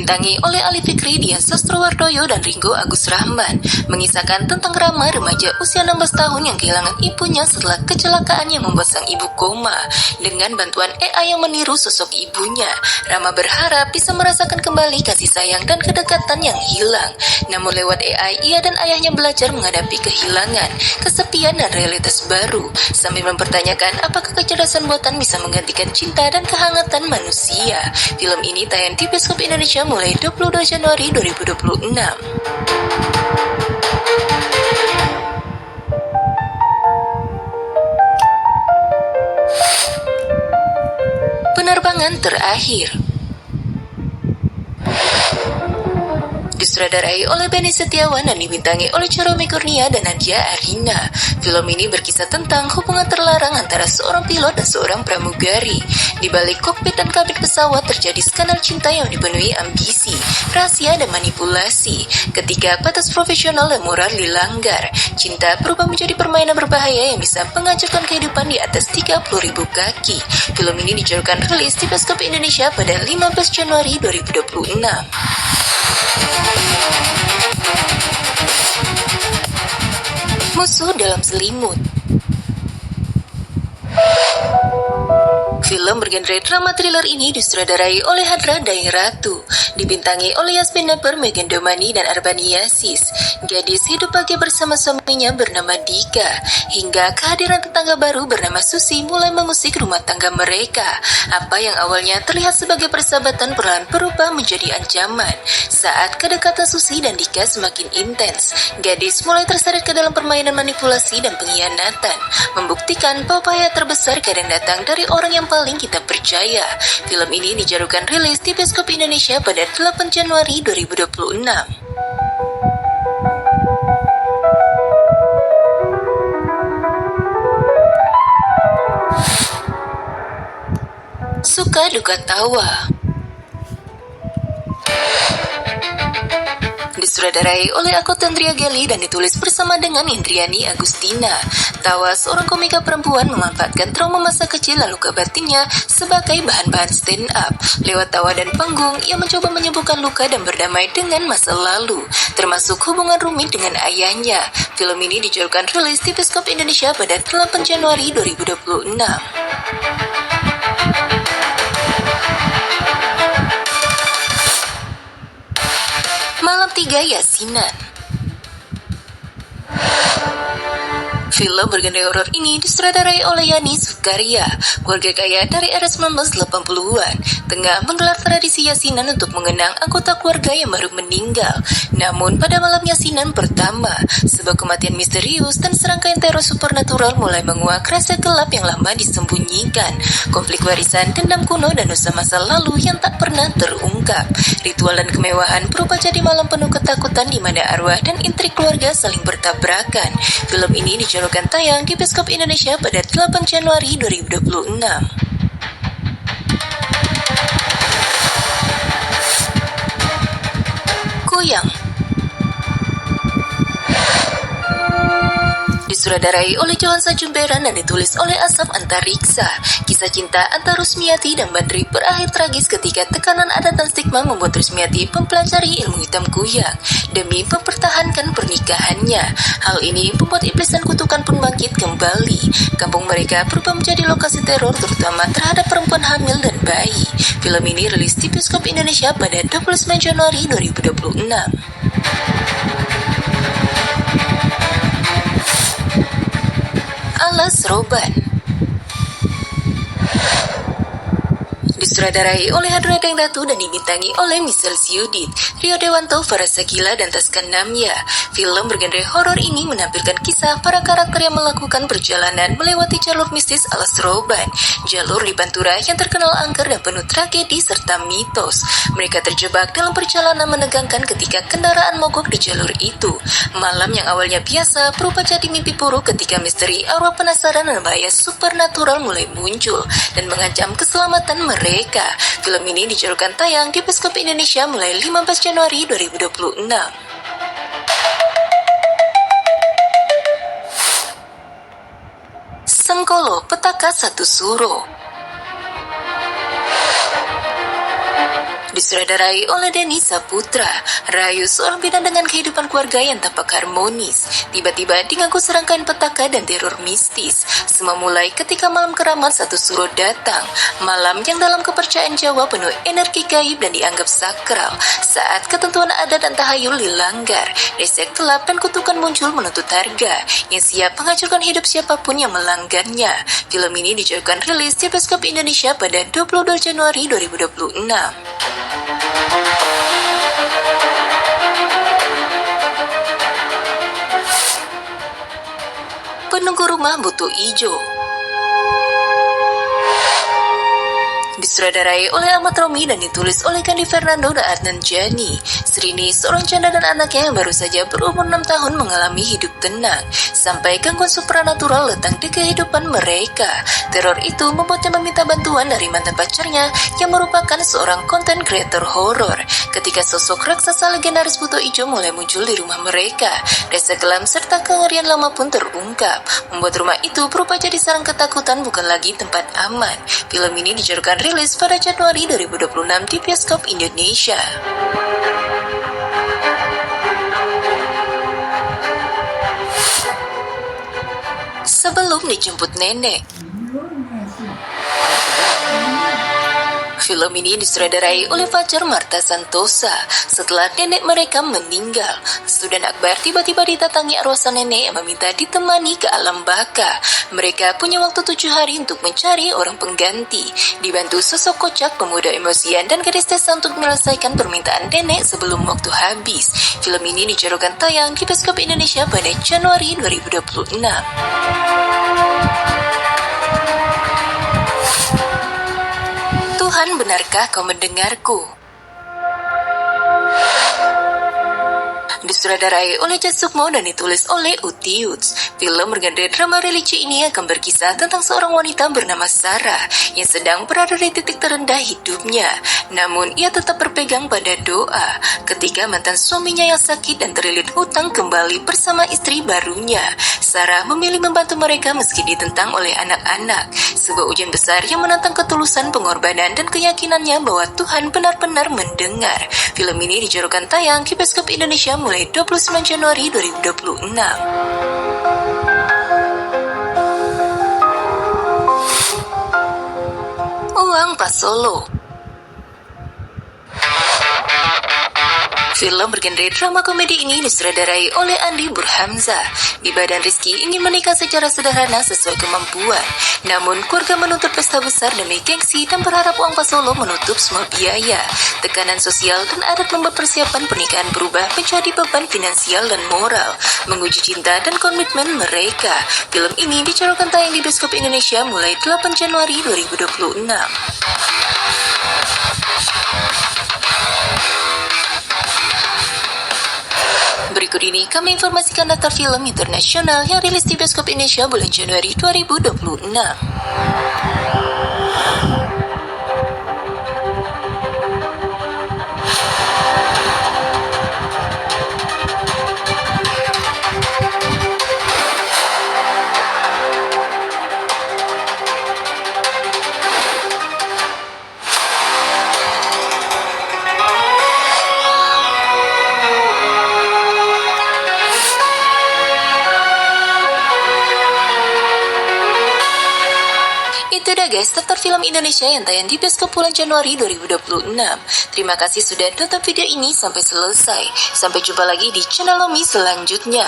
dibintangi oleh Ali Fikri, Dian Sastrowardoyo, dan Ringgo Agus Rahman, mengisahkan tentang Rama, remaja usia 16 tahun yang kehilangan ibunya setelah kecelakaan yang membuat sang ibu koma. Dengan bantuan AI yang meniru sosok ibunya, Rama berharap bisa merasakan kembali kasih sayang dan kedekatan yang hilang. Namun lewat AI, ia dan ayahnya belajar menghadapi kehilangan, kesepian, dan realitas baru, sambil mempertanyakan apakah kecerdasan buatan bisa menggantikan cinta dan kehangatan manusia. Film ini tayang di bioskop Indonesia mulai 22 Januari 2026. Penerbangan terakhir disutradarai oleh Benny Setiawan dan dibintangi oleh Charome Kurnia dan Nadia Arina. Film ini berkisah tentang hubungan terlarang antara seorang pilot dan seorang pramugari. Di balik kokpit dan kabin pesawat terjadi skandal cinta yang dipenuhi ambisi, rahasia, dan manipulasi. Ketika batas profesional dan moral dilanggar, cinta berubah menjadi permainan berbahaya yang bisa menghancurkan kehidupan di atas 30.000 kaki. Film ini dijadwalkan rilis di bioskop Indonesia pada 15 Januari 2026. Musuh dalam selimut. Film bergenre drama thriller ini disutradarai oleh Hadra Dairatu, dibintangi oleh Yasmin Naber, Megan Domani, dan Arbani Yasis. Gadis hidup bahagia bersama suaminya bernama Dika, hingga kehadiran tetangga baru bernama Susi mulai mengusik rumah tangga mereka. Apa yang awalnya terlihat sebagai persahabatan perlahan berubah menjadi ancaman. Saat kedekatan Susi dan Dika semakin intens, gadis mulai terseret ke dalam permainan manipulasi dan pengkhianatan, membuktikan bahwa bahaya terbesar kadang datang dari orang yang paling kita percaya. Film ini dijadwalkan rilis di bioskop Indonesia pada 8 Januari 2026. Suka duka tawa. Disutradarai oleh Ako Tandria Gali dan ditulis bersama dengan Indriani Agustina. Tawa, seorang komika perempuan, memanfaatkan trauma masa kecil lalu ke batinnya sebagai bahan-bahan stand up. Lewat tawa dan panggung, ia mencoba menyembuhkan luka dan berdamai dengan masa lalu, termasuk hubungan rumit dengan ayahnya. Film ini dijadwalkan rilis di bioskop Indonesia pada 8 Januari 2026. Malam 3 Yasinan. Film bergenre horor ini disutradarai oleh Yani Sukaria, keluarga kaya dari era 1980-an, tengah menggelar tradisi Yasinan untuk mengenang anggota keluarga yang baru meninggal. Namun pada malam Yasinan pertama, sebuah kematian misterius dan serangkaian teror supernatural mulai menguak rahasia gelap yang lama disembunyikan. Konflik warisan, dendam kuno, dan dosa masa lalu yang tak pernah terungkap. Ritual dan kemewahan berubah jadi malam penuh ketakutan di mana arwah dan intrik keluarga saling bertabrakan. Film ini dijadwalkan tayang di bioskop Indonesia pada 8 Januari 2026. Kuyang. Disutradarai oleh Johansa Jumberan dan ditulis oleh Asap Antariksa. Kisah cinta antara Rusmiati dan Badri berakhir tragis ketika tekanan adat dan stigma membuat Rusmiati mempelajari ilmu hitam kuyang demi mempertahankan pernikahannya. Hal ini membuat iblis dan kutukan pun bangkit kembali. Kampung mereka berubah menjadi lokasi teror, terutama terhadap perempuan hamil dan bayi. Film ini rilis di bioskop Indonesia pada 29 Januari 2026. Alas Roban. Disutradarai oleh Hadra Datu dan dibintangi oleh Michelle Siudit, Rio Dewanto, Farah Sakila, dan Taskan Namya. Film bergenre horor ini menampilkan kisah para karakter yang melakukan perjalanan melewati jalur mistis Alas Roban, jalur di Pantura yang terkenal angker dan penuh tragedi serta mitos. Mereka terjebak dalam perjalanan menegangkan ketika kendaraan mogok di jalur itu. Malam yang awalnya biasa berubah jadi mimpi buruk ketika misteri, arwah penasaran, dan bahaya supernatural mulai muncul dan mengancam keselamatan mereka. Film ini dijadwalkan tayang di bioskop Indonesia mulai 15 Januari 2026. Sengkolo, Petaka Satu Suro. Disutradarai oleh Denny Saputra, Rayu seorang bidan dengan kehidupan keluarga yang tampak harmonis, tiba-tiba diganggu serangkaian petaka dan teror mistis. Semua mulai ketika malam keramat satu suro datang, malam yang dalam kepercayaan Jawa penuh energi gaib dan dianggap sakral. Saat ketentuan adat dan tahayul dilanggar, resek gelap dan kutukan muncul menuntut harga, yang siap menghancurkan hidup siapapun yang melanggarnya. Film ini dijadikan rilis di bioskop Indonesia pada 22 Januari 2026. Penunggu rumah butuh ijo. Disutradarai oleh Ahmad Romi dan ditulis oleh Kandi Fernando dan Adnan Jani. Srini, seorang janda dan anaknya yang baru saja berumur 6 tahun mengalami hidup tenang, sampai gangguan supranatural datang di kehidupan mereka. Teror itu membuatnya meminta bantuan dari mantan pacarnya yang merupakan seorang konten kreator horor. Ketika sosok raksasa legendaris Buto Ijo mulai muncul di rumah mereka, rasa kelam serta kengerian lama pun terungkap, membuat rumah itu berubah jadi sarang ketakutan, bukan lagi tempat aman. Film ini dijadikan rilis pada Januari 2026 di bioskop Indonesia. Sebelum dijemput nenek. Film ini disutradarai oleh Fajar Marta Santosa. Setelah nenek mereka meninggal, Sudan Akbar tiba-tiba didatangi arwah sang nenek yang meminta ditemani ke alam baka. Mereka punya waktu 7 hari untuk mencari orang pengganti. Dibantu sosok kocak pemuda emosian dan gadis desa untuk menyelesaikan permintaan nenek sebelum waktu habis. Film ini dijadikan tayang di bioskop Indonesia pada Januari 2026. Tuhan, benarkah kau mendengarku? Disutradarai oleh Jas Sukmo dan ditulis oleh Utiuts. Film bergenre drama religi ini akan berkisah tentang seorang wanita bernama Sarah yang sedang berada di titik terendah hidupnya. Namun ia tetap berpegang pada doa ketika mantan suaminya yang sakit dan terlilit hutang kembali bersama istri barunya. Sarah memilih membantu mereka meski ditentang oleh anak-anak. Sebuah ujian besar yang menantang ketulusan, pengorbanan, dan keyakinannya bahwa Tuhan benar-benar mendengar. Film ini dijadikan tayang di bioskop Indonesia mulai 29 Januari 2026. Uang Pas Solo. Film bergenre drama komedi ini disutradarai oleh Andi Burhamzah. Biba dan Rizky ingin menikah secara sederhana sesuai kemampuan. Namun keluarga menuntut pesta besar demi gengsi dan berharap uang Pas Solo menutup semua biaya. Tekanan sosial dan adat membuat persiapan pernikahan berubah menjadi beban finansial dan moral, menguji cinta dan komitmen mereka. Film ini dicalonkan tayang di bioskop Indonesia mulai 8 Januari 2026. Berikut ini kami informasikan daftar film internasional yang rilis di bioskop Indonesia bulan Januari 2026. Itu dah guys, daftar film Indonesia yang tayang di bioskop bulan Januari 2026. Terima kasih sudah nonton video ini sampai selesai. Sampai jumpa lagi di channel Lomi selanjutnya.